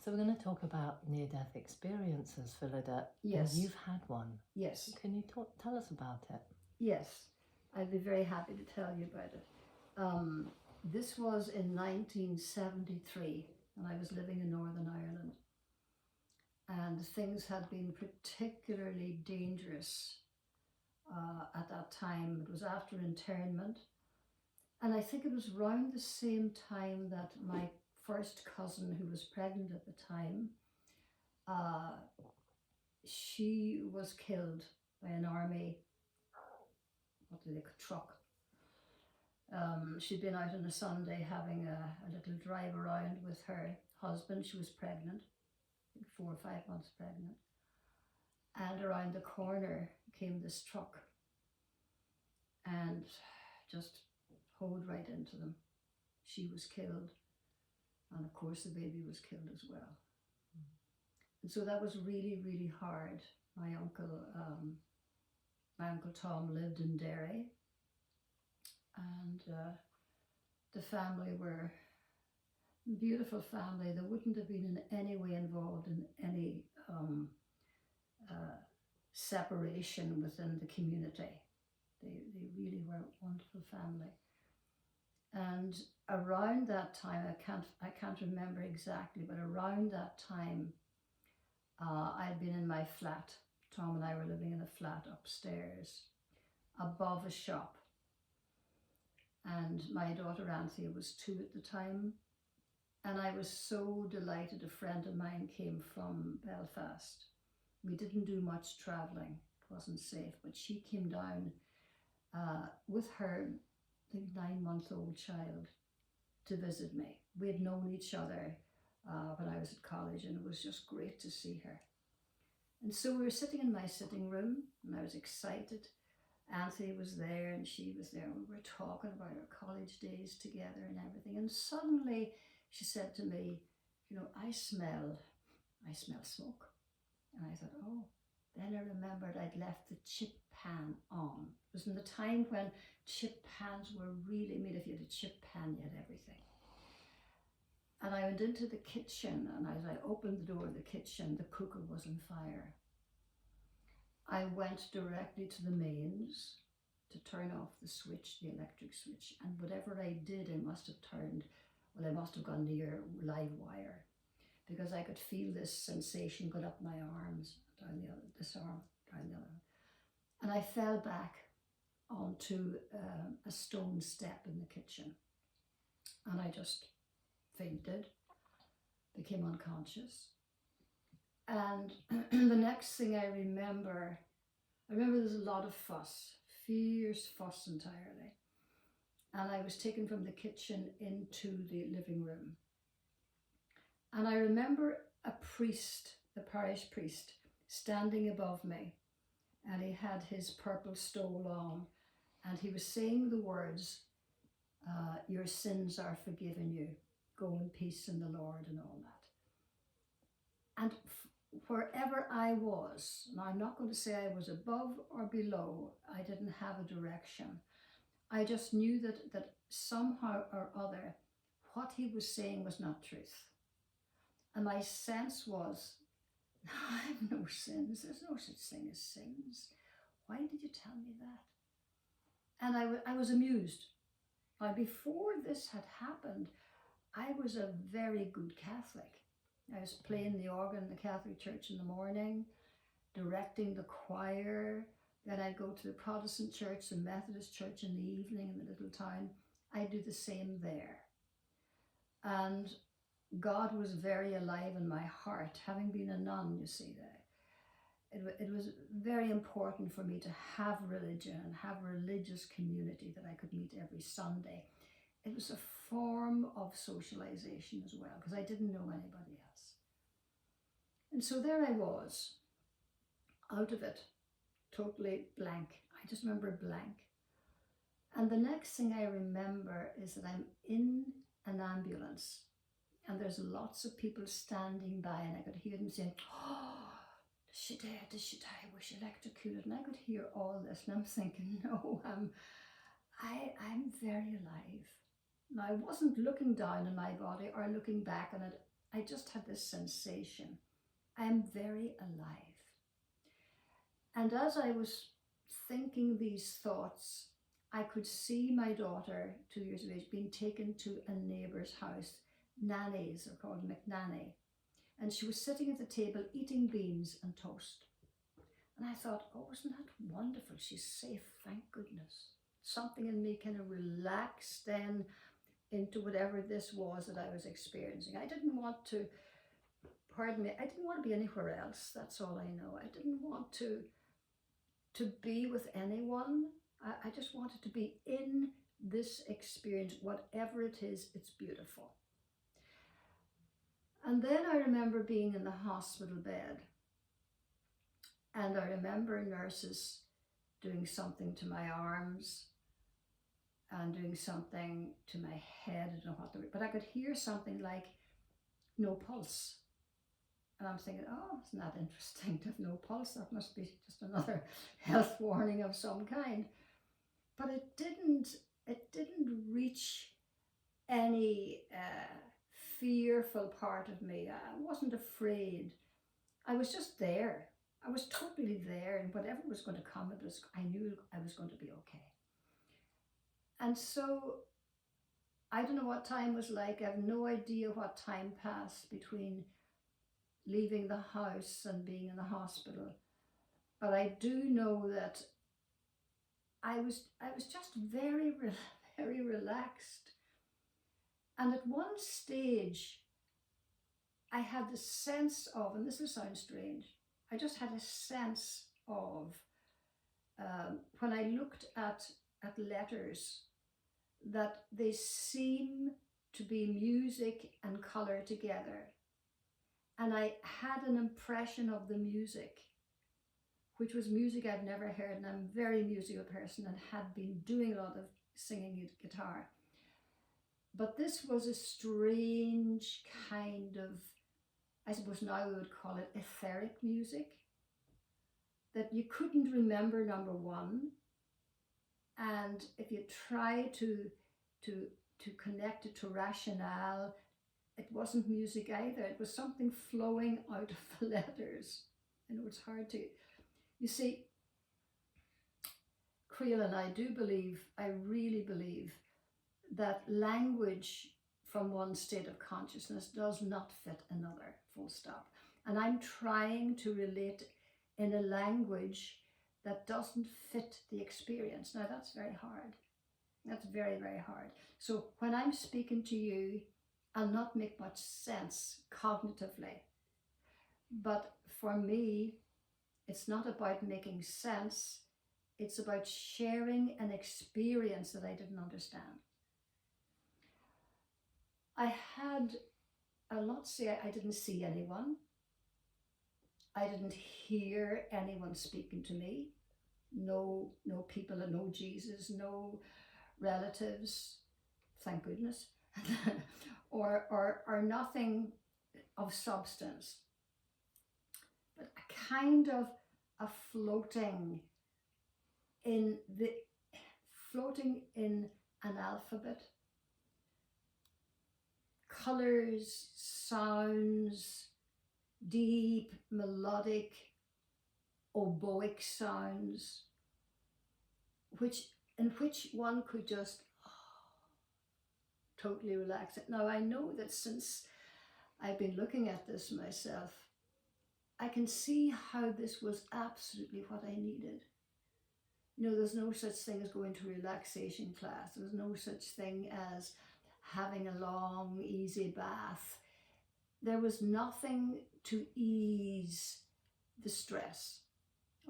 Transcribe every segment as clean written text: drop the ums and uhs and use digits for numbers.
So we're going to talk about near-death experiences, Phillida. Yes. And you've had one. Yes. Can you tell us about it? Yes. I'd be very happy to tell you about it. This was in 1973, and I was living in Northern Ireland. And things had been particularly dangerous at that time. It was after internment. And I think it was around the same time that my first cousin, who was pregnant at the time, she was killed by an army, truck. She'd been out on a Sunday having a little drive around with her husband. She was pregnant, I think 4 or 5 months pregnant. And around the corner came this truck and just hoed right into them. She was killed, and of course the baby was killed as well. And so that was really, really hard. My uncle Tom lived in Derry, and the family were a beautiful family. They wouldn't have been in any way involved in any separation within the community. They really were a wonderful family. And around that time, I can't remember exactly, but around that time, I'd been in my flat. Tom and I were living in a flat upstairs above a shop. And my daughter Anthea was 2 at the time. And I was so delighted. A friend of mine came from Belfast. We didn't do much traveling. It wasn't safe. But she came down with her, I think, 9-month-old child to visit me. We had known each other when I was at college, and it was just great to see her. And so we were sitting in my sitting room, and I was excited. Anthony was there, and she was there, and we were talking about our college days together and everything. And suddenly she said to me, you know, I smell smoke. And I thought, oh. Then I remembered I'd left the chip pan on. It was in the time when chip pans were really, I mean, if you had a chip pan, you had everything. And I went into the kitchen, and as I opened the door of the kitchen, the cooker was on fire. I went directly to the mains to turn off the switch, the electric switch, and whatever I did, I must have gone near live wire, because I could feel this sensation go up my arms, down the other, this arm, down the other. And I fell back onto a stone step in the kitchen, and I just fainted, became unconscious. And the next thing I remember there's a lot of fuss, fierce fuss entirely. And I was taken from the kitchen into the living room. And I remember a priest, the parish priest, standing above me, and he had his purple stole on, and he was saying the words, your sins are forgiven you, go in peace in the Lord, and all that. And wherever I was, and I'm not going to say I was above or below, I didn't have a direction. I just knew that somehow or other, what he was saying was not truth. And my sense was, I have no sins. There's no such thing as sins. Why did you tell me that? And I was amused. Now, before this had happened, I was a very good Catholic. I was playing the organ in the Catholic Church in the morning, directing the choir. Then I'd go to the Protestant church, the Methodist church in the evening in the little town. I'd do the same there. And God was very alive in my heart, having been a nun, you see. It was very important for me to have religion and have a religious community that I could meet every Sunday. It was a form of socialization as well, because I didn't know anybody else. And so there I was, out of it, totally blank. I just remember blank. And the next thing I remember is that I'm in an ambulance, and there's lots of people standing by, and I could hear them saying, oh, does she die? Does she die? Was she electrocuted? And I could hear all this, and I'm thinking, no, I'm very alive. Now, I wasn't looking down on my body or looking back on it. I I just had this sensation. I am very alive. And as I was thinking these thoughts, I could see my daughter, 2 years of age, being taken to a neighbour's house. Nannies are called McNanny. And she was sitting at the table eating beans and toast. And I thought, oh, isn't that wonderful? She's safe, thank goodness. Something in me kind of relaxed then into whatever this was that I was experiencing. I didn't want to, pardon me, I didn't want to be anywhere else. That's all I know. I didn't want to be with anyone. I just wanted to be in this experience, whatever it is, it's beautiful. And then I remember being in the hospital bed, and I remember nurses doing something to my arms and doing something to my head. I don't know what they were, but I could hear something like no pulse. And I'm thinking, oh, isn't that interesting to have no pulse? That must be just another health warning of some kind. But it didn't reach any fearful part of me. I wasn't afraid. I was just there. I was totally there, and whatever was going to come, I knew I was going to be okay. And so I don't know what time was like. I have no idea what time passed between leaving the house and being in the hospital. But I do know that I was just very, very relaxed. And at one stage, I had the sense of, and this will sound strange, I just had a sense of, when I looked at letters, that they seem to be music and colour together. And I had an impression of the music, which was music I've never heard, and I'm a very musical person and had been doing a lot of singing guitar. But this was a strange kind of, I suppose now we would call it etheric music, that you couldn't remember, number one. And if you try to connect it to rationale, it wasn't music either. It was something flowing out of the letters. I know it's hard to, you see, Creel and I do believe, I really believe, that language from one state of consciousness does not fit another, full stop. And I'm trying to relate in a language that doesn't fit the experience. Now that's very hard. That's very, very hard. So when I'm speaking to you, I'll not make much sense cognitively. But for me, it's not about making sense. It's about sharing an experience that I didn't understand. I'll not say I didn't see anyone. I didn't hear anyone speaking to me. No people, no Jesus, no relatives, thank goodness, or nothing of substance. But a kind of a floating in an alphabet. Colors, sounds, deep, melodic, oboic sounds, in which one could just totally relax it. Now I know that since I've been looking at this myself, I can see how this was absolutely what I needed. You know, there's no such thing as going to a relaxation class. There's no such thing as having a long, easy bath. There was nothing to ease the stress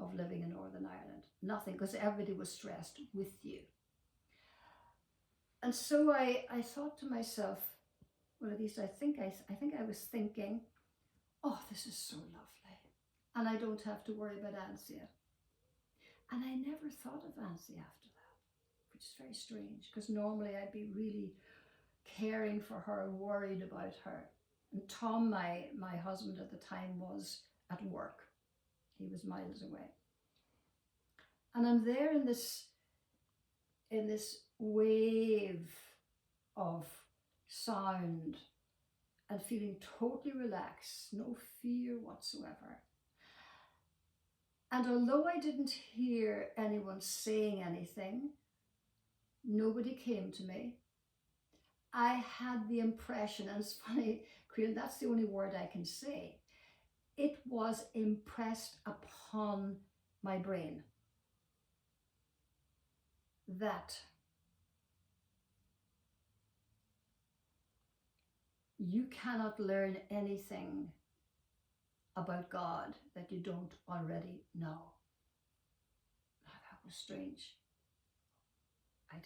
of living in Northern Ireland. Nothing, because everybody was stressed with you. And so I thought to myself, well, at least I think I was thinking, oh, this is so lovely. And I don't have to worry about Ansia. And I never thought of Ansia after that, which is very strange, because normally I'd be really caring for her, worried about her. And Tom, my husband at the time, was at work. He was miles away. And I'm there in this wave of sound and feeling totally relaxed, no fear whatsoever. And although I didn't hear anyone saying anything, nobody came to me, I had the impression, and it's funny, Queen, that's the only word I can say, it was impressed upon my brain that you cannot learn anything about God that you don't already know. Now, that was strange. I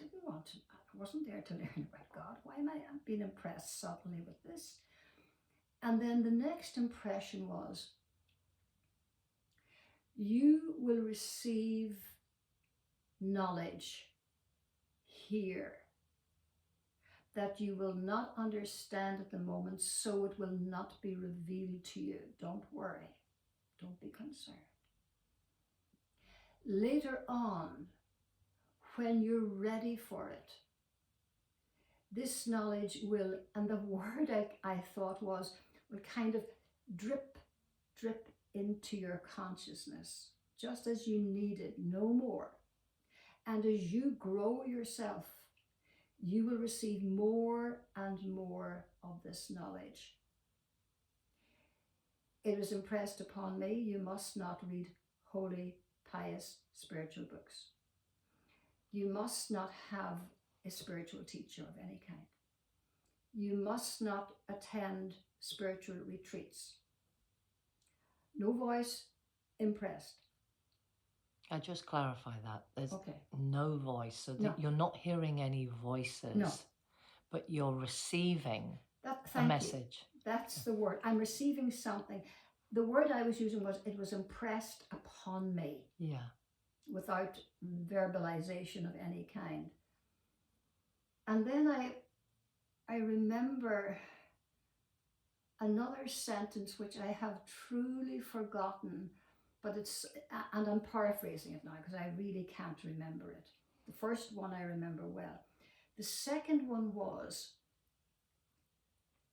wasn't there to learn about God. Why am I being impressed suddenly with this? And then the next impression was, you will receive knowledge here that you will not understand at the moment, so it will not be revealed to you. Don't worry. Don't be concerned. Later on, when you're ready for it, this knowledge will, and the word I thought was, will kind of drip into your consciousness, just as you need it, no more. And as you grow yourself, you will receive more and more of this knowledge. It was impressed upon me, you must not read holy, pious, spiritual books. You must not have a spiritual teacher of any kind. You must not attend spiritual retreats. No voice, impressed. I just clarify that. There's Okay. no voice, so that No. you're not hearing any voices, No. but you're receiving a Thank message. you. That's the word. I'm receiving something. The word I was using was, it was impressed upon me. Yeah. Without verbalization of any kind. And then I remember another sentence which I have truly forgotten, but and I'm paraphrasing it now because I really can't remember it. The first one I remember well. The second one was,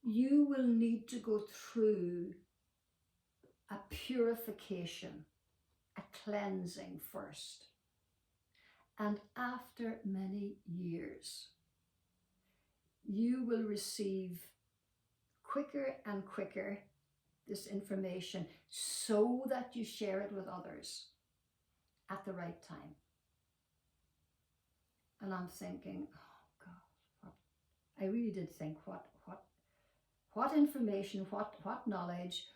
you will need to go through a purification, a cleansing first. And after many years, you will receive quicker and quicker this information so that you share it with others at the right time. And I'm thinking, oh God, I really did think, what information, what knowledge,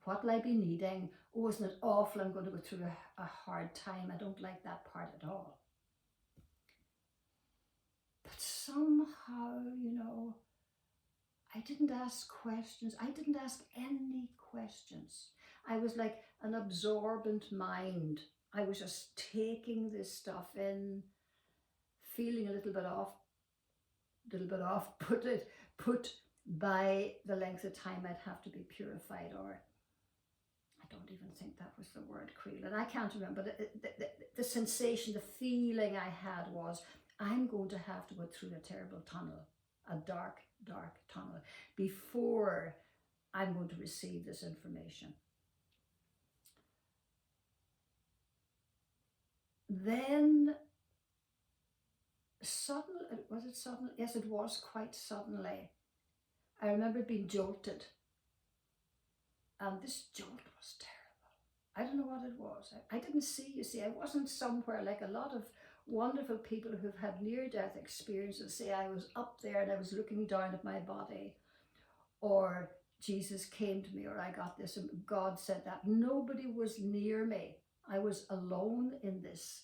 what will I be needing? Oh, isn't it awful? I'm going to go through a hard time. I don't like that part at all. But somehow, I didn't ask questions. I didn't ask any questions. I was like an absorbent mind. I was just taking this stuff in, feeling a little bit off, put by the length of time I'd have to be purified, or I don't even think that was the word, Creel, and I can't remember. The sensation, the feeling I had was, I'm going to have to go through a terrible tunnel, a dark, dark tunnel, before I'm going to receive this information. Then suddenly, was it suddenly? Yes, it was quite suddenly. I remember being jolted. And this jolt was terrible. I don't know what it was. I didn't see, you see, I wasn't somewhere like a lot of wonderful people who've had near-death experiences say I was up there and I was looking down at my body, or Jesus came to me, or I got this and God said that. Nobody was near me. I was alone in this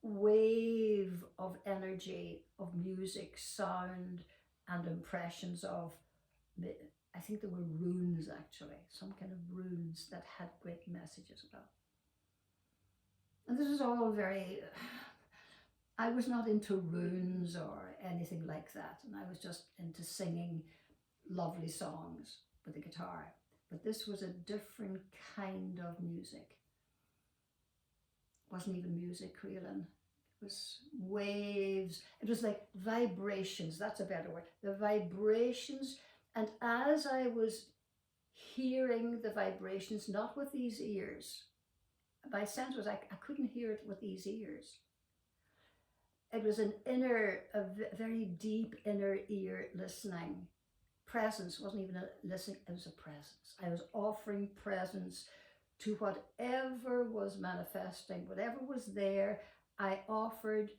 wave of energy, of music, sound, and impressions of, I think there were runes actually, some kind of runes that had great messages about. And this was all very, I was not into runes or anything like that, and I was just into singing lovely songs with the guitar. But this was a different kind of music. It wasn't even music, Creelan. It was waves. It was like vibrations. That's a better word. The vibrations And as I was hearing the vibrations, not with these ears, my sense was I couldn't hear it with these ears. It was an inner, very deep inner ear listening. Presence wasn't even a listening, it was a presence. I was offering presence to whatever was manifesting, whatever was there. I offered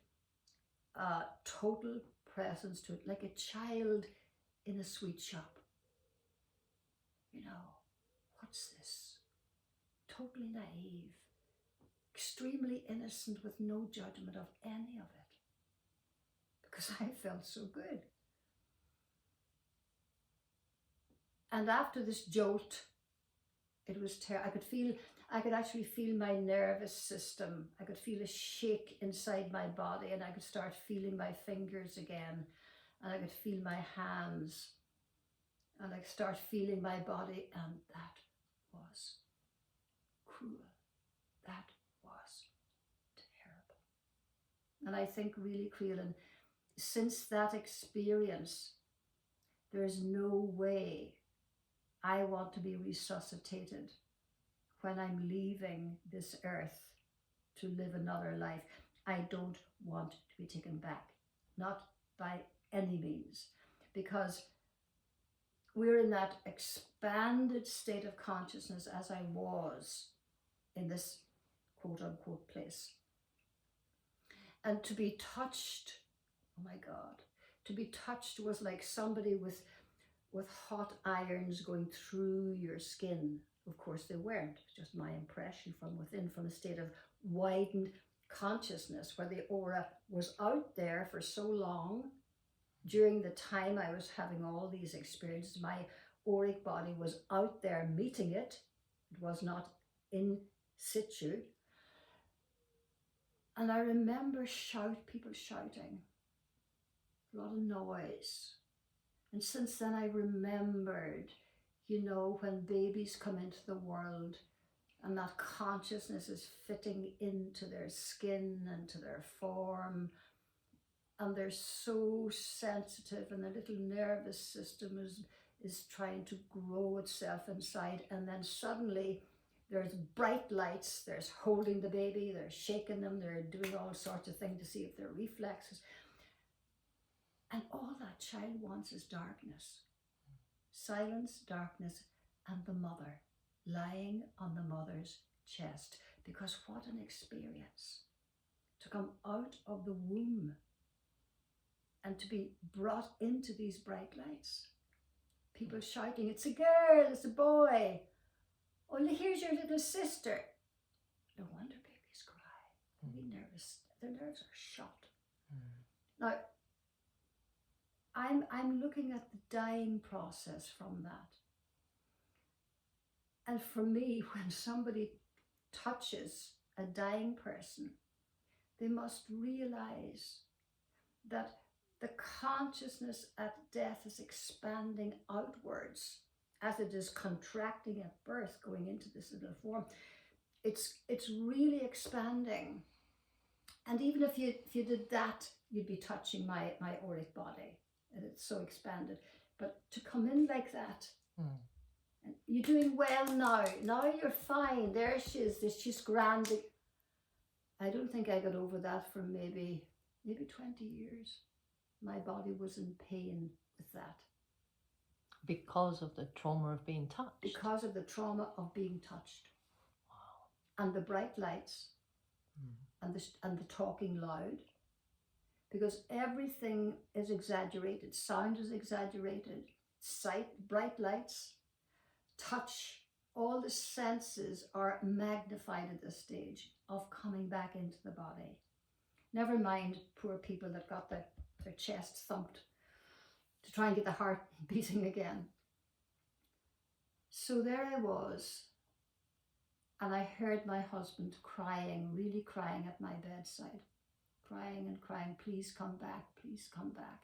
total presence to it, like a child in a sweet shop. You know, what's this? Totally naive, extremely innocent, with no judgment of any of it, because I felt so good. And after this jolt, it was I could actually feel my nervous system. I could feel a shake inside my body, and I could start feeling my fingers again, and I could feel my hands, and I could start feeling my body, and that was cruel. That was terrible. And I think really, Creolan, since that experience, there's no way I want to be resuscitated when I'm leaving this earth to live another life. I don't want to be taken back, not by any means, because we're in that expanded state of consciousness as I was in this quote unquote place. And to be touched, oh my God, to be touched was like somebody with hot irons going through your skin. Of course they weren't, just my impression from within, from a state of widened consciousness where the aura was out there for so long. During the time I was having all these experiences, my auric body was out there meeting it. It was not in situ. And I remember people shouting, a lot of noise. And since then I remembered, you know, when babies come into the world and that consciousness is fitting into their skin and to their form, and they're so sensitive, and their little nervous system is trying to grow itself inside, and then suddenly there's bright lights, there's holding the baby, they're shaking them, they're doing all sorts of things to see if their reflexes. And all that child wants is darkness. Silence, darkness, and the mother lying on the mother's chest. Because what an experience to come out of the womb and to be brought into these bright lights. People shouting, it's a girl, it's a boy. Oh, here's your little sister. No wonder babies cry. They're nervous. Their nerves are shot. Now, I'm looking at the dying process from that. And for me, when somebody touches a dying person, they must realize that the consciousness at death is expanding outwards as it is contracting at birth, going into this little form. It's really expanding. And even if you did that, you'd be touching my auric body. And it's so expanded. But to come in like that, and you're doing well now. Now you're fine. There she is. She's grand. I don't think I got over that for maybe 20 years. My body was in pain with that. Because of the trauma of being touched? Because of the trauma of being touched. Wow. And the bright lights, and the talking loud. Because everything is exaggerated. Sound is exaggerated. Sight, bright lights, touch, all the senses are magnified at this stage of coming back into the body. Never mind poor people that got their chest thumped to try and get the heart beating again. So there I was, and I heard my husband crying, really crying at my bedside. Crying and crying, please come back, please come back.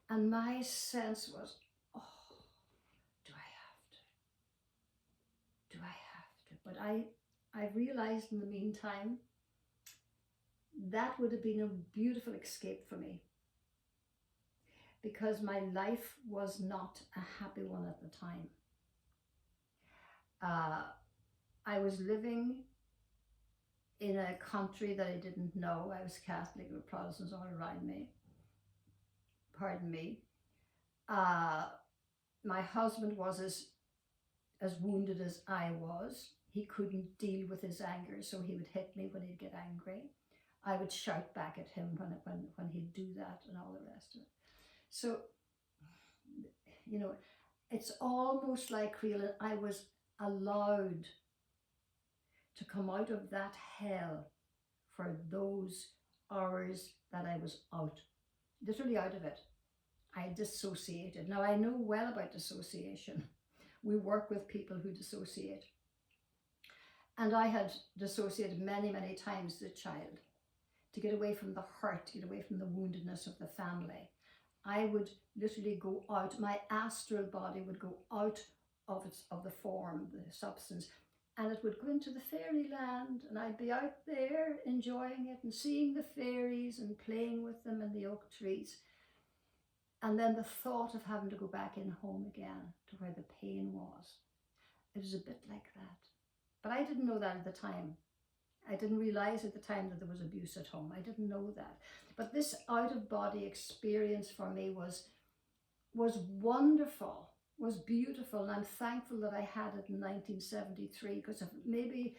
And my sense was, oh, do I have to? But I realized in the meantime, that would have been a beautiful escape for me. because my life was not a happy one at the time. I was living in a country that I didn't know. I was Catholic with Protestants all around me. Pardon me. My husband was as wounded as I was. He couldn't deal with his anger, so he would hit me when he'd get angry. I would shout back at him when he'd do that and all the rest of it. So, you know, it's almost like really I was allowed to come out of that hell for those hours that I was out, literally out of it. I dissociated. Now, I know well about dissociation. We work with people who dissociate. And I had dissociated many, many times as a child to get away from the hurt, to get away from the woundedness of the family. I would literally go out, my astral body would go out of the form, the substance, and it would go into the fairyland, and I'd be out there enjoying it and seeing the fairies and playing with them in the oak trees. And then the thought of having to go back in home again to where the pain was, it was a bit like that. But I didn't know that at the time. I didn't realize at the time that there was abuse at home. I didn't know that. But this out-of-body experience for me was wonderful, was beautiful, and I'm thankful that I had it in 1973, because if maybe,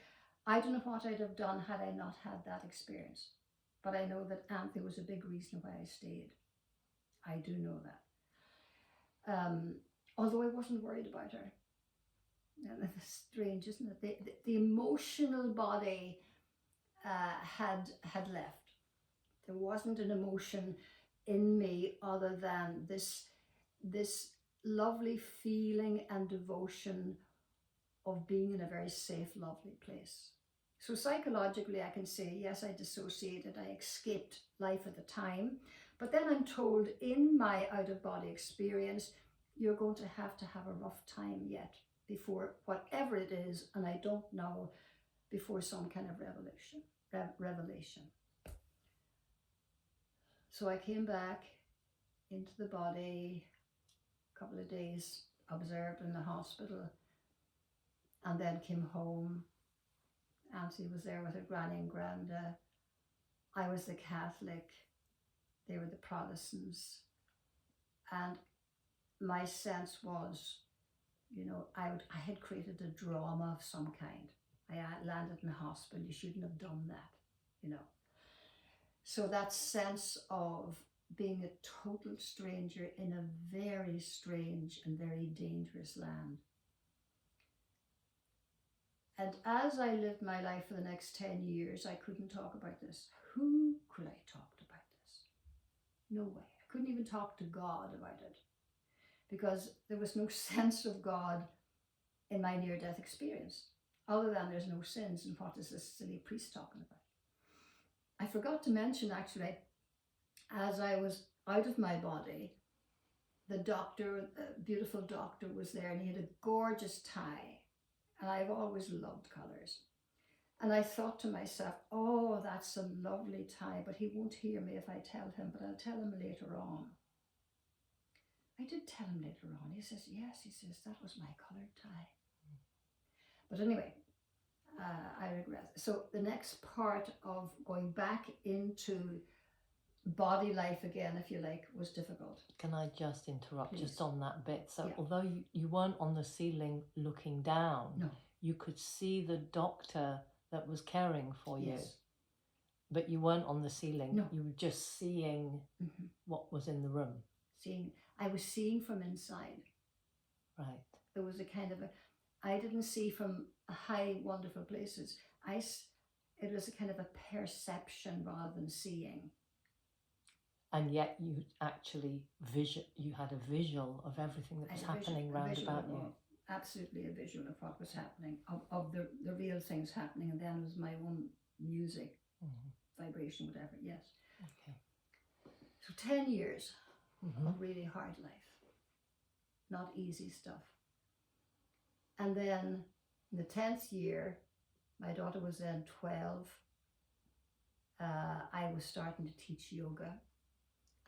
I don't know what I'd have done had I not had that experience. But I know that Anthea was a big reason why I stayed. I do know that. Although I wasn't worried about her. And it's strange, isn't it? The emotional body had left. There wasn't an emotion in me other than this lovely feeling and devotion of being in a very safe, lovely place. So psychologically, I can say, yes, I dissociated, I escaped life at the time. But then I'm told in my out-of-body experience, you're going to have a rough time yet before whatever it is, and I don't know, before some kind of revelation. So I came back into the body, a couple of days observed in the hospital, and then came home. Auntie was there with her granny and granda. I was the Catholic, they were the Protestants, and my sense was, you know, I had created a drama of some kind. I landed in the hospital, you shouldn't have done that, you know. So that sense of being a total stranger in a very strange and very dangerous land. And as I lived my life for the next 10 years, I couldn't talk about this. Who could I talk about this? No way. I couldn't even talk to God about it, because there was no sense of God in my near-death experience, other than there's no sins, and what is this silly priest talking about? I forgot to mention, actually, as I was out of my body, the doctor, the beautiful doctor, was there, and he had a gorgeous tie, and I've always loved colours. And I thought to myself, oh, that's a lovely tie, but he won't hear me if I tell him, but I'll tell him later on. I did tell him later on. He says, yes, he says, that was my coloured tie. But anyway, I regret. So the next part of going back into body life again, if you like, was difficult. Can I just interrupt? Please. Just on that bit? So Yeah. although you weren't on the ceiling looking down, No. you could see the doctor that was caring for you. Yes. But you weren't on the ceiling. No. You were just seeing what was in the room. I was seeing from inside. Right. There was a kind of I didn't see from high, wonderful places. It was a kind of a perception rather than seeing. And yet you actually you had a visual of everything that was happening round about you. Absolutely a visual of what was happening, of the real things happening, and then was my own music, vibration, whatever, yes. Okay. So 10 years of really hard life. Not easy stuff. And then in the 10th year, my daughter was then 12. I was starting to teach yoga.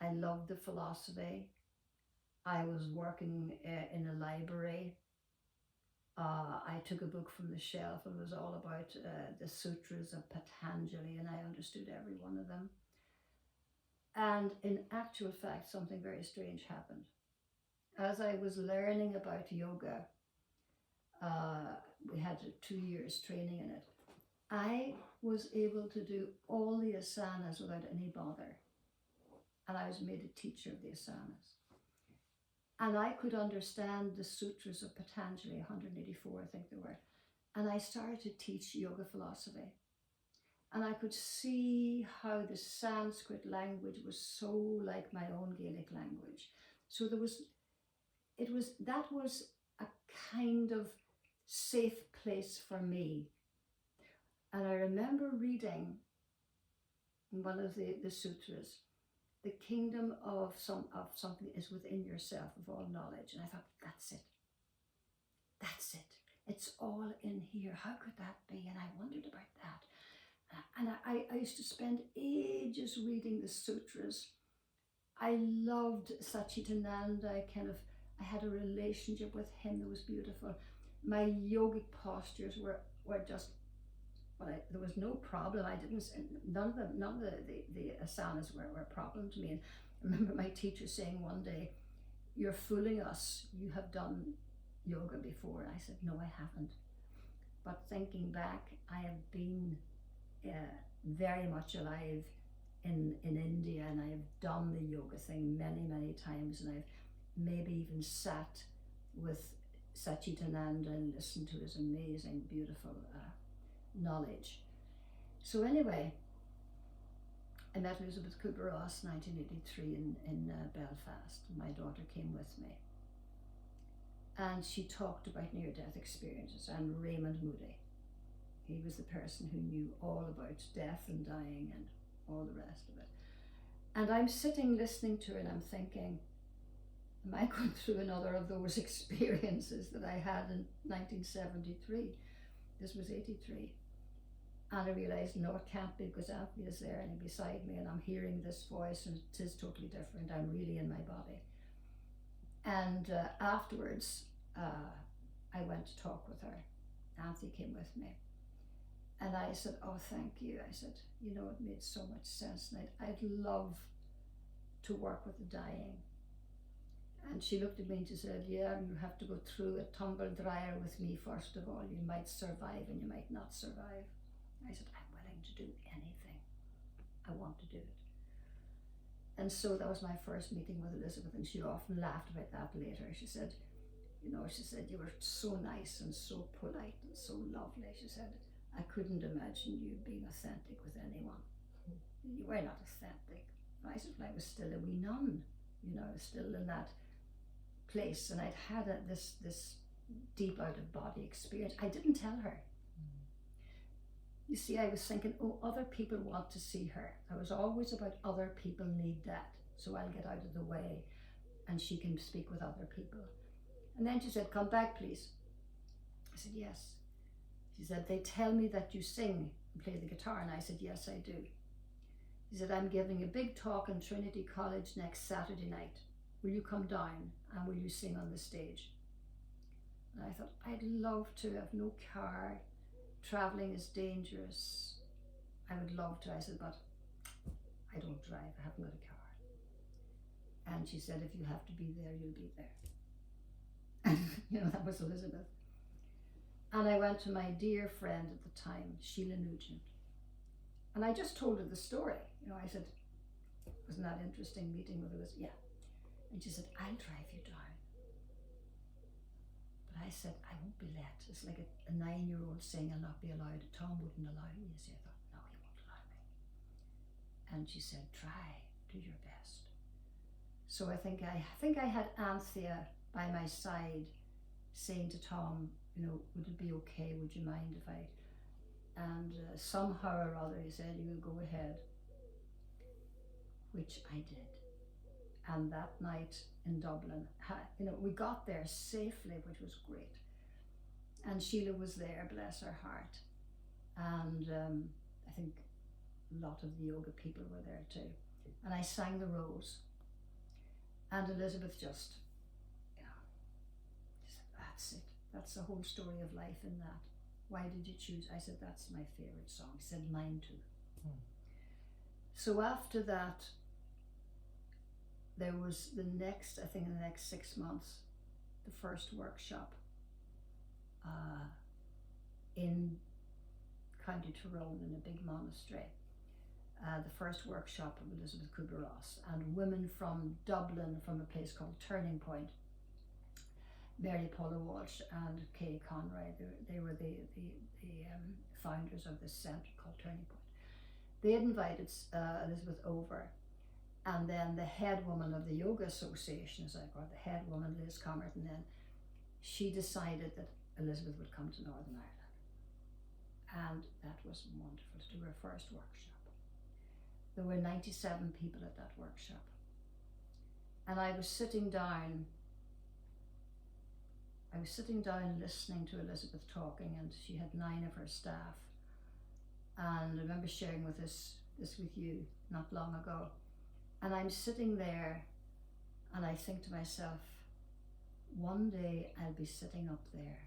I loved the philosophy. I was working in a library. I took a book from the shelf. It was all about the sutras of Patanjali, and I understood every one of them. And in actual fact, something very strange happened. As I was learning about yoga, we had 2 years training in it. I was able to do all the asanas without any bother. And I was made a teacher of the asanas. And I could understand the sutras of Patanjali, 184 I think they were. And I started to teach yoga philosophy. And I could see how the Sanskrit language was so like my own Gaelic language. So that was a kind of safe place for me. And I remember reading in one of the sutras, the kingdom of something is within yourself, of all knowledge. And I thought, that's it. That's it. It's all in here. How could that be? And I wondered about that. And I used to spend ages reading the sutras. I loved Satchitananda. I had a relationship with him that was beautiful. My yogic postures were just, there was no problem. None of the asanas were a problem to me. And I remember my teacher saying one day, "You're fooling us. You have done yoga before." And I said, "No, I haven't." But thinking back, I have been very much alive in India, and I have done the yoga thing many times, and I've maybe even sat with Satchitananda and listened to his amazing, beautiful knowledge. So anyway, I met Elizabeth Kubler-Ross in 1983 in Belfast. My daughter came with me, and she talked about near-death experiences, and Raymond Moody. He was the person who knew all about death and dying and all the rest of it. And I'm sitting listening to her, and I'm thinking, am I going through another of those experiences that I had in 1973? This was 83. And I realised, no, it can't be, because Anthony is there and he's beside me, and I'm hearing this voice, and it is totally different. I'm really in my body. And afterwards, I went to talk with her. Anthony came with me. And I said, "Oh, thank you." I said, "You know, it made so much sense, and I'd love to work with the dying." And she looked at me and she said, "Yeah, you have to go through a tumble dryer with me first of all. You might survive and you might not survive." I said, "I'm willing to do anything. I want to do it." And so that was my first meeting with Elizabeth, and she often laughed about that later. She said, "You were so nice and so polite and so lovely." She said, "I couldn't imagine you being authentic with anyone. You were not authentic." And I said, "Well, I was still a wee nun, I was still in that place, and I'd had this deep out of body experience." I didn't tell her. You see, I was thinking, oh, other people want to see her. I was always about other people need that, so I'll get out of the way and she can speak with other people. And then she said, "Come back, please." I said, "Yes." She said, "They tell me that you sing and play the guitar." And I said, "Yes, I do." She said, "I'm giving a big talk in Trinity College next Saturday night. Will you come down and will you sing on the stage?" And I thought, I'd love to. I have no car. Traveling is dangerous. I would love to. I said, "But I don't drive. I haven't got a car." And she said, "If you have to be there, you'll be there." And that was Elizabeth. And I went to my dear friend at the time, Sheila Nugent. And I just told her the story. I said, "Wasn't that interesting meeting with Elizabeth?" "Yeah." And she said, "I'll drive you down." But I said, "I won't be let." It's like a 9-year-old saying, "I'll not be allowed." Tom wouldn't allow me. You see, I thought, no, he won't allow me. And she said, "Try, do your best." So I think I had Anthea by my side saying to Tom, "Would it be okay? Would you mind if I..." And somehow or other he said, "You go ahead," which I did. And that night in Dublin, we got there safely, which was great. And Sheila was there, bless her heart. And I think a lot of the yoga people were there too. And I sang The Rose. And Elizabeth just that's it. That's the whole story of life in that. Why did you choose? I said, that's my favourite song. He said, mine too. So after that, there was the next 6 months, the first workshop in County Tyrone in a big monastery. The first workshop of Elizabeth Kubler-Ross, and women from Dublin, from a place called Turning Point, Mary Paula Walsh and Kay Conroy, they were the founders of this centre called Turning Point. They had invited Elizabeth over, and then the head woman of the Yoga Association, as I call it, the head woman, Liz Comerton, then she decided that Elizabeth would come to Northern Ireland, and that was wonderful to do her first workshop. There were 97 people at that workshop, and I was sitting down listening to Elizabeth talking, and she had 9 of her staff. And I remember sharing this with you not long ago. And I'm sitting there and I think to myself, one day I'll be sitting up there.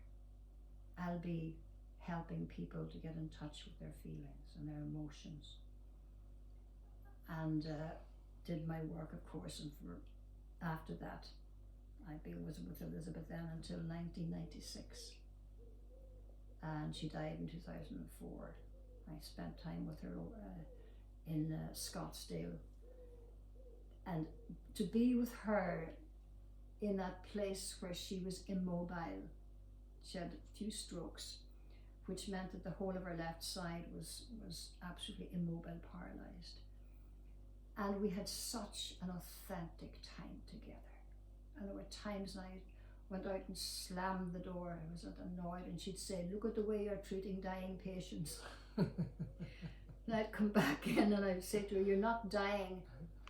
I'll be helping people to get in touch with their feelings and their emotions. And did my work, of course, and after that, I was with Elizabeth then until 1996, and she died in 2004. I spent time with her in Scottsdale, and to be with her in that place where she was immobile. She had a few strokes, which meant that the whole of her left side was absolutely immobile, paralysed. And we had such an authentic time together. And there were times when I went out and slammed the door. I was annoyed, and she'd say, "Look at the way you're treating dying patients." And I'd come back in and I'd say to her, "You're not dying.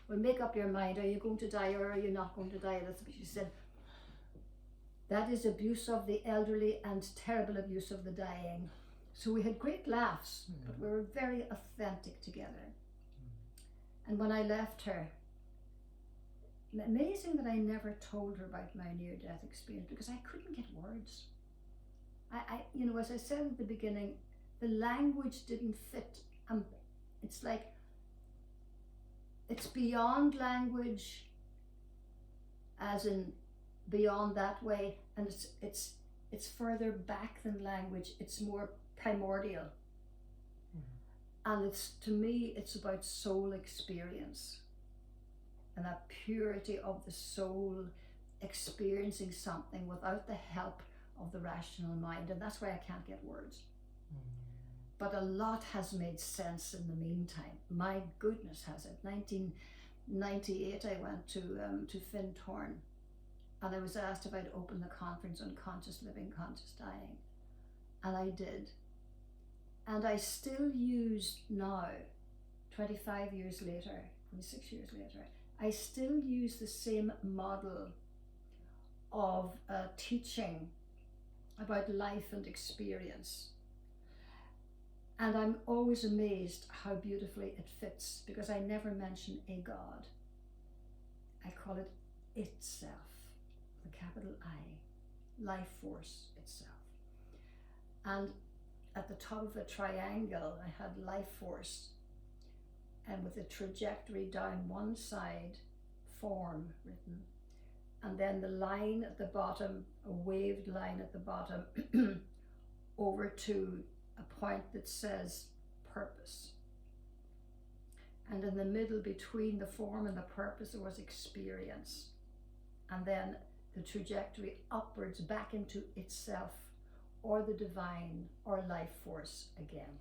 Well, make up your mind. Are you going to die or are you not going to die?" That's what she said. That is abuse of the elderly and terrible abuse of the dying. So we had great laughs, but we were very authentic together. And when I left her, amazing that I never told her about my near-death experience, because I couldn't get words. I as I said at the beginning, the language didn't fit. It's like, it's beyond language, as in beyond that way, and it's further back than language. It's more primordial. And to me, it's about soul experience. And that purity of the soul experiencing something without the help of the rational mind. And that's why I can't get words. But a lot has made sense in the meantime. My goodness, has it. 1998, I went to Fintorn, and I was asked if I'd open the conference on conscious living, conscious dying. And I did. And I still use now, 26 years later, I still use the same model of teaching about life and experience. And I'm always amazed how beautifully it fits, because I never mention a God. I call it itself, the capital I, life force itself. And at the top of a triangle, I had life force, and with a trajectory down one side, form written, and then the line at the bottom, a waved line at the bottom, over to a point that says purpose. And in the middle, between the form and the purpose, there was experience. And then the trajectory upwards back into itself, or the divine, or life force again.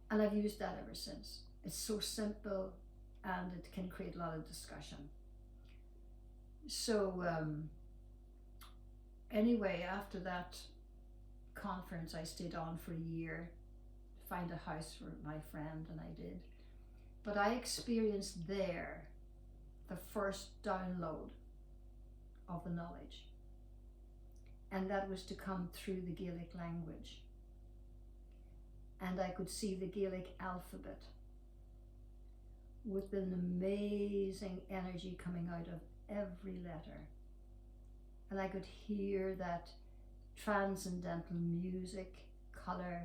And I've used that ever since. It's so simple, and it can create a lot of discussion. So anyway, after that conference, I stayed on for a year to find a house for my friend, and I did. But I experienced there the first download of the knowledge. And that was to come through the Gaelic language. And I could see the Gaelic alphabet with an amazing energy coming out of every letter. and I could hear that transcendental music, colour,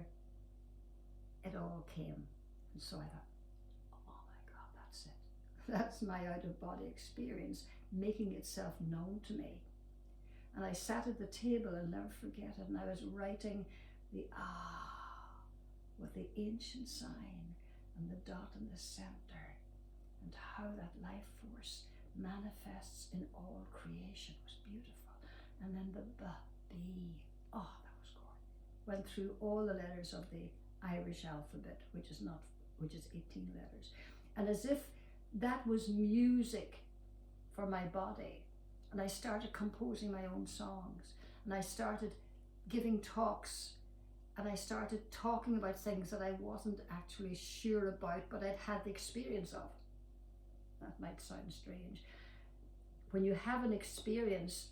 it all came. And so I thought, oh my God, that's it. That's my out of body experience making itself known to me. And I sat at the table, I'll never forget it, and I was writing the with the ancient sign and the dot in the centre, and how that life force manifests in all creation was beautiful. And then the B, oh, that was gorgeous. Went through all the letters of the Irish alphabet, which is 18 letters. And as if that was music for my body. And I started composing my own songs, and I started giving talks, and I started talking about things that I wasn't actually sure about, but I'd had the experience of. That might sound strange. When you have an experience,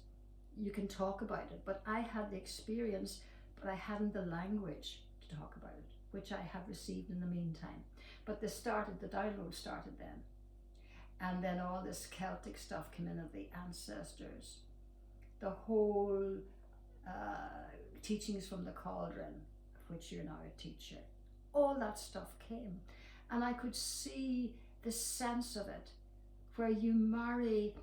you can talk about it, but I had the experience, but I hadn't the language to talk about it, which I have received in the meantime. But the download started then. And then all this Celtic stuff came in of the ancestors, the whole teachings from the cauldron, of which you're now a teacher. All that stuff came. And I could see the sense of it, where you marry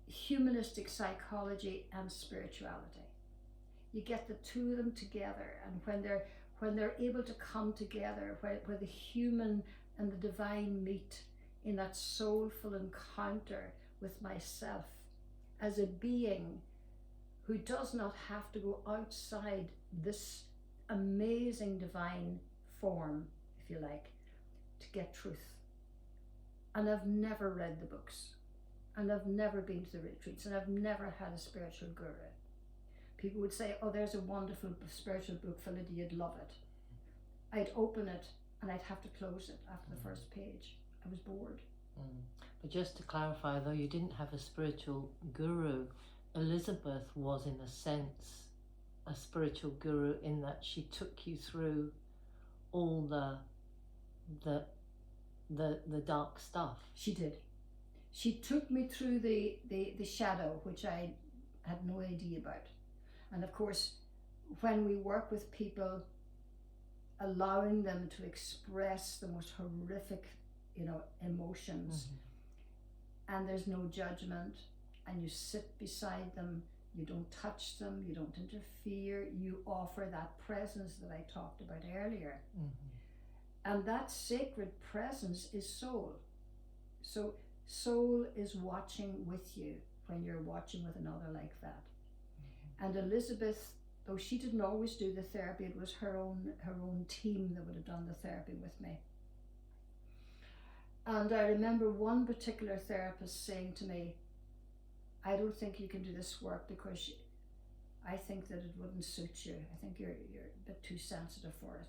humanistic psychology and spirituality. You get the two of them together, and when they're able to come together, where the human and the divine meet in that soulful encounter with myself as a being who does not have to go outside this amazing divine form, if you like, to get truth. And I've never read the books, and I've never been to the retreats, and I've never had a spiritual guru. People would say, oh, there's a wonderful spiritual book, Philida, you'd love it. I'd open it and I'd have to close it after the first page. I was bored. But just to clarify, though you didn't have a spiritual guru, Elizabeth was in a sense a spiritual guru in that she took you through all the dark stuff. She did. She took me through the shadow, which I had no idea about. And of course, when we work with people, allowing them to express the most horrific, emotions, and there's no judgment, and you sit beside them, you don't touch them, you don't interfere, you offer that presence that I talked about earlier. And that sacred presence is soul. So soul is watching with you when you're watching with another like that. And Elizabeth, though she didn't always do the therapy, it was her own team that would have done the therapy with me. And I remember one particular therapist saying to me, I don't think you can do this work because I think that it wouldn't suit you. I think you're a bit too sensitive for it.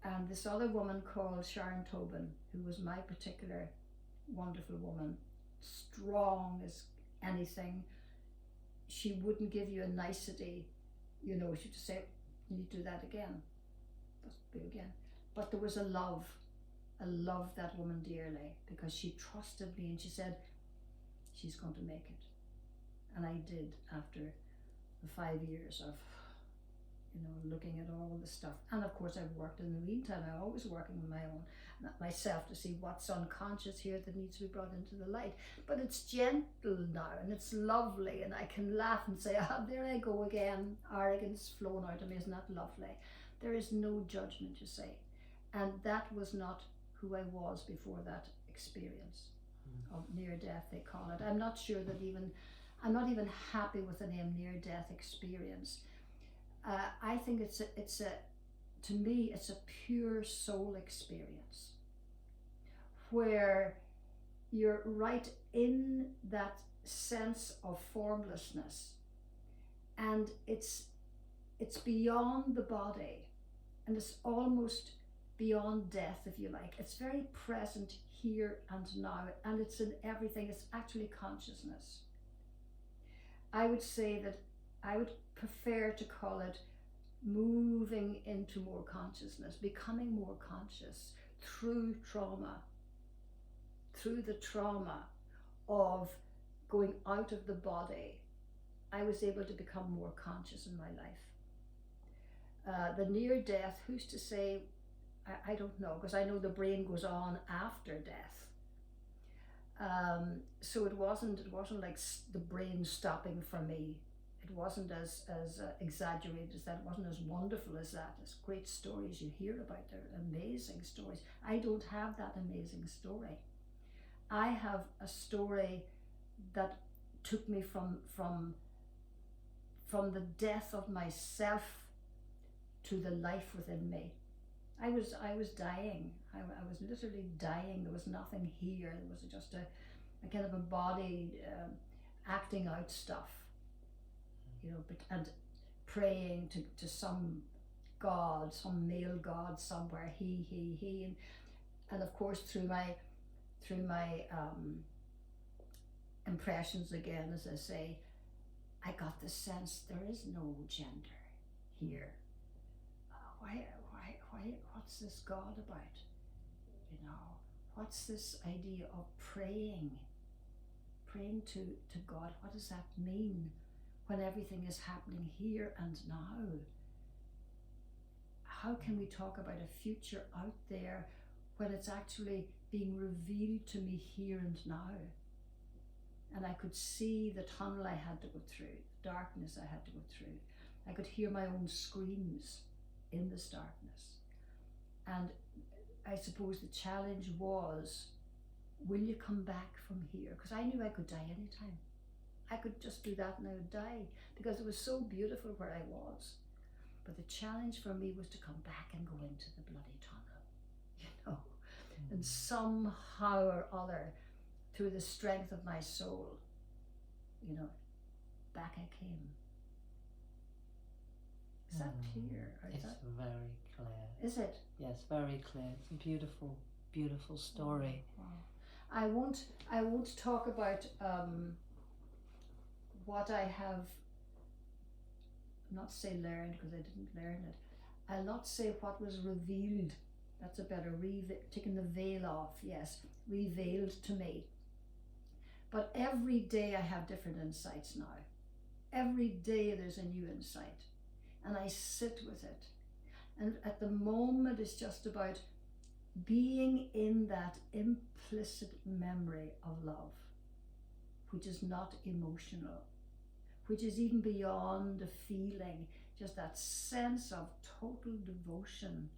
And this other woman called Sharon Tobin, who was my particular wonderful woman, strong as anything, she wouldn't give you a nicety, she'd just say, you do that again. Let's do it again. But there was a love. I loved that woman dearly because she trusted me and she said, she's going to make it. And I did after the 5 years of, looking at all the stuff. And of course I've worked in the meantime, I'm always working with my own, myself to see what's unconscious here that needs to be brought into the light. But it's gentle now and it's lovely and I can laugh and say, there I go again, arrogance flowing out of me, isn't that lovely? There is no judgment, you see. And that was not who I was before that experience of near death, they call it. I'm not sure that I'm not even happy with the name near death experience. I think to me it's a pure soul experience where you're right in that sense of formlessness, and it's beyond the body, and it's almost beyond death, if you like. It's very present here and now, and it's in everything. It's actually consciousness. I would say that I would prefer to call it moving into more consciousness, becoming more conscious through trauma, through the trauma of going out of the body, I was able to become more conscious in my life. The near death, who's to say? I don't know, because I know the brain goes on after death. So it wasn't like the brain stopping for me. It wasn't as exaggerated as that. It wasn't as wonderful as that. There's great stories you hear about. They're amazing stories. I don't have that amazing story. I have a story that took me from the death of myself to the life within me. I was dying. I was literally dying. There was nothing here. There was just a kind of a body acting out stuff, and praying to some god, some male god somewhere. He, and of course through my impressions again, as I say, I got the sense there is no gender here. What's this God about? What's this idea of praying to God? What does that mean when everything is happening here and now? How can we talk about a future out there when it's actually being revealed to me here and now? And I could see the tunnel I had to go through, the darkness I had to go through. I could hear my own screams in this darkness. And I suppose the challenge was, will you come back from here? Because I knew I could die anytime. I could just do that and I would die, because it was so beautiful where I was. But the challenge for me was to come back and go into the bloody tunnel, and somehow or other, through the strength of my soul, back I came. Is that clear? It's very clear. Is it? Yes, very clear. It's a beautiful, beautiful story. Wow. I won't talk about what I have, not say learned, because I didn't learn it. I'll not say what was revealed. That's a better, taking the veil off, yes, revealed to me. But every day I have different insights now. Every day there's a new insight, and I sit with it. And at the moment it's just about being in that implicit memory of love, which is not emotional, which is even beyond a feeling, just that sense of total devotion.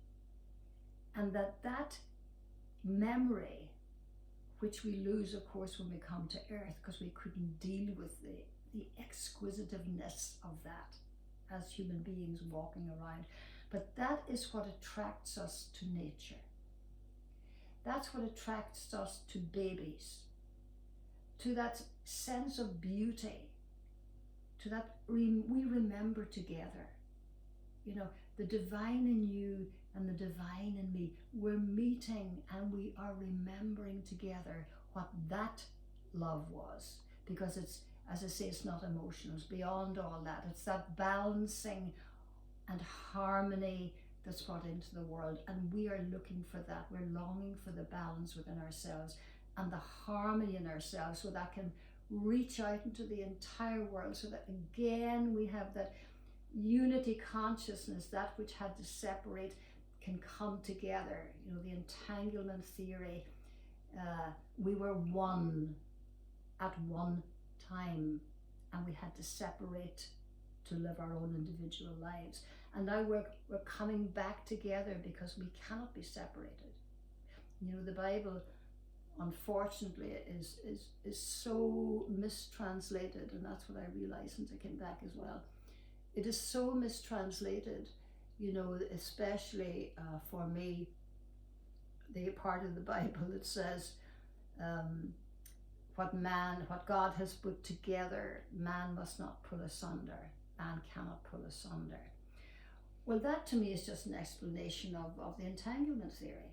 And that memory, which we lose, of course, when we come to earth, because we couldn't deal with the exquisitiveness of that as human beings walking around. But that is what attracts us to nature. That's what attracts us to babies, to that sense of beauty, to that we remember together. The divine in you and the divine in me, we're meeting and we are remembering together what that love was. Because it's, as I say, it's not emotional, it's beyond all that. It's that balancing and harmony that's brought into the world, and we are looking for that. We're longing for the balance within ourselves and the harmony in ourselves, so that can reach out into the entire world, so that again we have that unity consciousness, that which had to separate can come together. The entanglement theory, we were one at one time, and we had to separate to live our own individual lives. And now we're coming back together because we cannot be separated. The Bible, unfortunately, is so mistranslated, and that's what I realized since I came back as well. It is so mistranslated, especially for me, the part of the Bible that says, what God has put together, man must not pull asunder. Man cannot pull asunder. Well, that to me is just an explanation of the entanglement theory.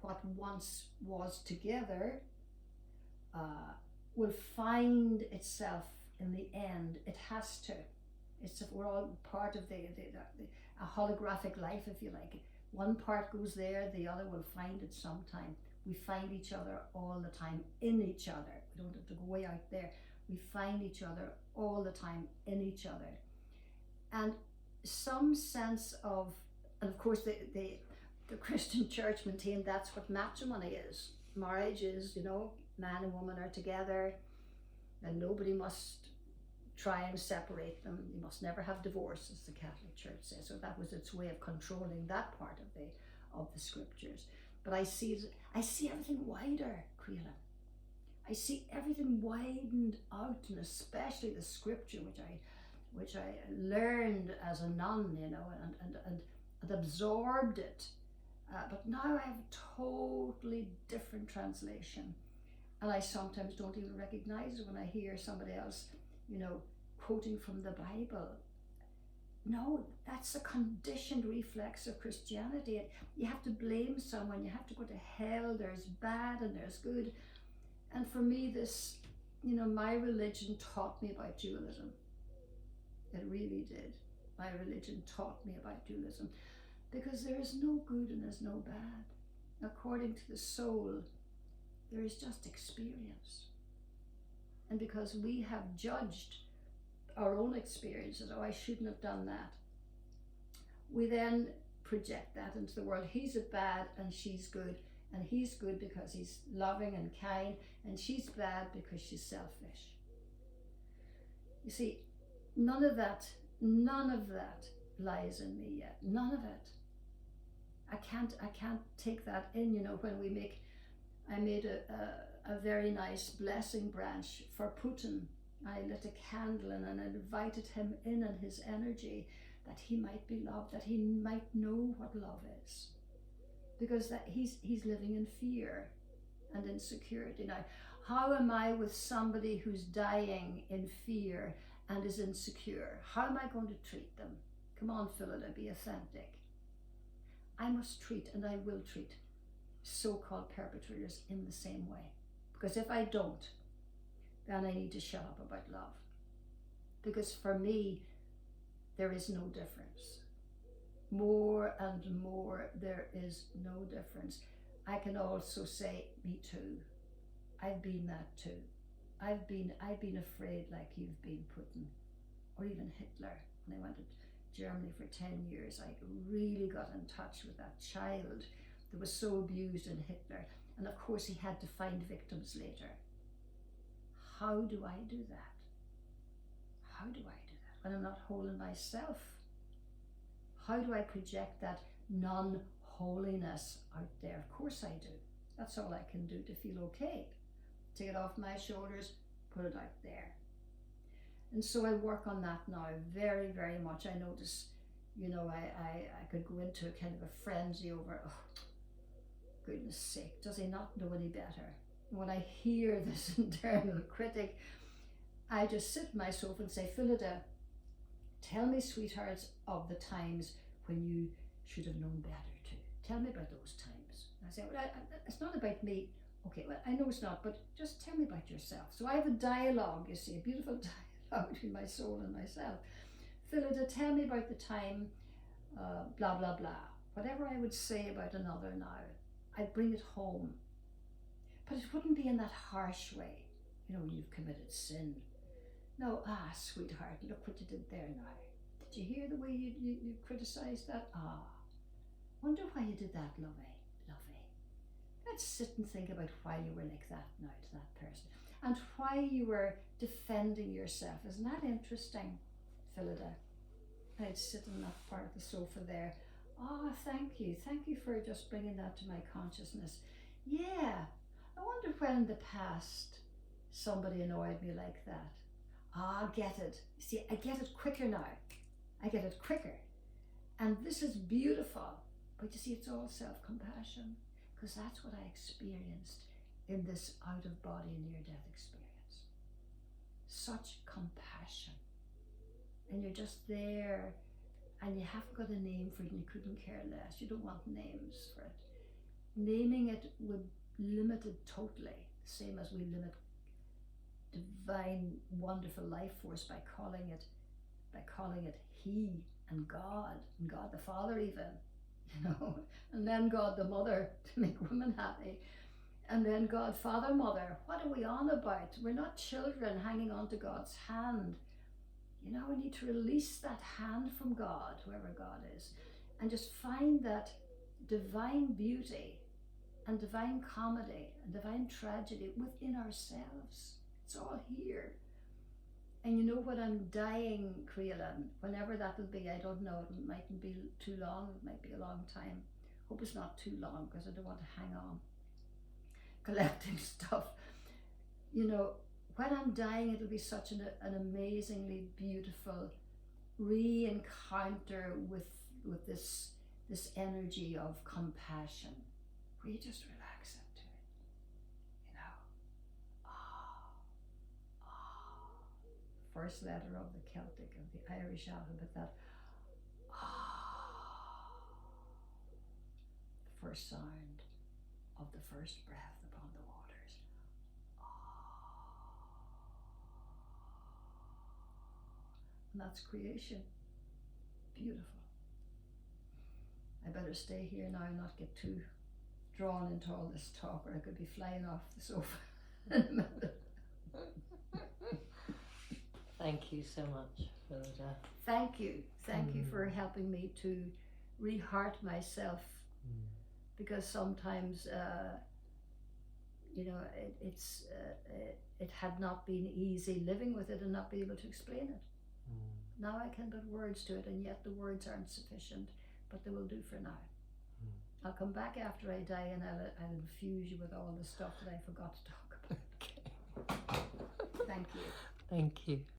What once was together will find itself in the end. It has to. We're all part of a holographic life, if you like. One part goes there, the other will find it sometime. We find each other all the time in each other. We don't have to go way out there. We find each other all the time in each other. And some sense of, and of course the Christian church maintained that's what matrimony is. Marriage is, man and woman are together and nobody must try and separate them. You must never have divorce, as the Catholic Church says. So that was its way of controlling that part of the scriptures. But I see everything wider, Creala. I see everything widened out, and especially the scripture which I learned as a nun, and absorbed it. But now I have a totally different translation, and I sometimes don't even recognize it when I hear somebody else, quoting from the Bible. No, that's a conditioned reflex of Christianity. You have to blame someone, you have to go to hell, there's bad and there's good. And for me, this, my religion taught me about dualism. It really did. My religion taught me about dualism, because there is no good and there's no bad. According to the soul, there is just experience. And because we have judged our own experiences, I shouldn't have done that, we then project that into the world. He's a bad and she's good, and he's good because he's loving and kind, and she's bad because she's selfish. You see, none of that lies in me yet. None of it. I can't take that in. When I made a very nice blessing branch for Putin. I lit a candle and I invited him in and his energy, that he might be loved, that he might know what love is, because that he's living in fear and insecurity. Now, how am I with somebody who's dying in fear and is insecure? How am I going to treat them? Come on, Philida, be authentic. I must treat, and I will treat, so-called perpetrators in the same way, because if I don't, then I need to shut up about love. Because for me, there is no difference. More and more, there is no difference. I can also say, me too. I've been that too. I've been afraid like you've been, Putin, or even Hitler. When I went to Germany for 10 years, I really got in touch with that child that was so abused in Hitler. And of course, he had to find victims later. How do I do that? How do I do that when I'm not whole in myself? How do I project that non-holiness out there? Of course I do. That's all I can do to feel okay. Take it off my shoulders, put it out there. And so I work on that now very, very much. I notice, I could go into a kind of a frenzy over, oh, goodness sake, does he not know any better? When I hear this internal critic, I just sit in my sofa and say, Philida, tell me, sweethearts, of the times when you should have known better too. Tell me about those times. And I say, well, it's not about me. Okay, well, I know it's not, but just tell me about yourself. So I have a dialogue, you see, a beautiful dialogue between my soul and myself. Philida, tell me about the time, blah, blah, blah. Whatever I would say about another now, I bring it home. But it wouldn't be in that harsh way, when you've committed sin. No, sweetheart, look what you did there now. Did you hear the way you criticised that? Wonder why you did that, lovey. Let's sit and think about why you were like that now to that person, and why you were defending yourself. Isn't that interesting, Philida? I'd sit on that part of the sofa there. Thank you for just bringing that to my consciousness. Yeah, I wonder when in the past somebody annoyed me like that. I get it. See, I get it quicker now. I get it quicker. And this is beautiful. But you see, it's all self-compassion, because that's what I experienced in this out-of-body near-death experience. Such compassion. And you're just there, and you haven't got a name for it, and you couldn't care less. You don't want names for it. Naming it would limit it totally, same as we limit divine, wonderful life force by calling it He and God the Father even, and then God the Mother to make women happy. And then God, Father, Mother, what are we on about? We're not children hanging on to God's hand. You know, we need to release that hand from God, whoever God is, and just find that divine beauty and divine comedy and divine tragedy within ourselves. It's all here. And you know, when I'm dying, Creolan, whenever that will be, I don't know, it mightn't be too long, it might be a long time. Hope it's not too long, because I don't want to hang on collecting stuff. You know, when I'm dying, it'll be such an amazingly beautiful re-encounter with this energy of compassion, where you just relax into it, you know. First letter of the Celtic, of the Irish alphabet, that the first sound of the first breath upon the waters. And that's creation. Beautiful. I better stay here now and not get too drawn into all this talk, or I could be flying off the sofa in a minute. Thank you so much, Rhoda. Thank you. Thank you for helping me to re-heart myself, because sometimes, you know, it had not been easy living with it and not be able to explain it. Now I can put words to it, and yet the words aren't sufficient, but they will do for now. I'll come back after I die, and I'll infuse you with all the stuff that I forgot to talk about. Okay. Thank you. Thank you.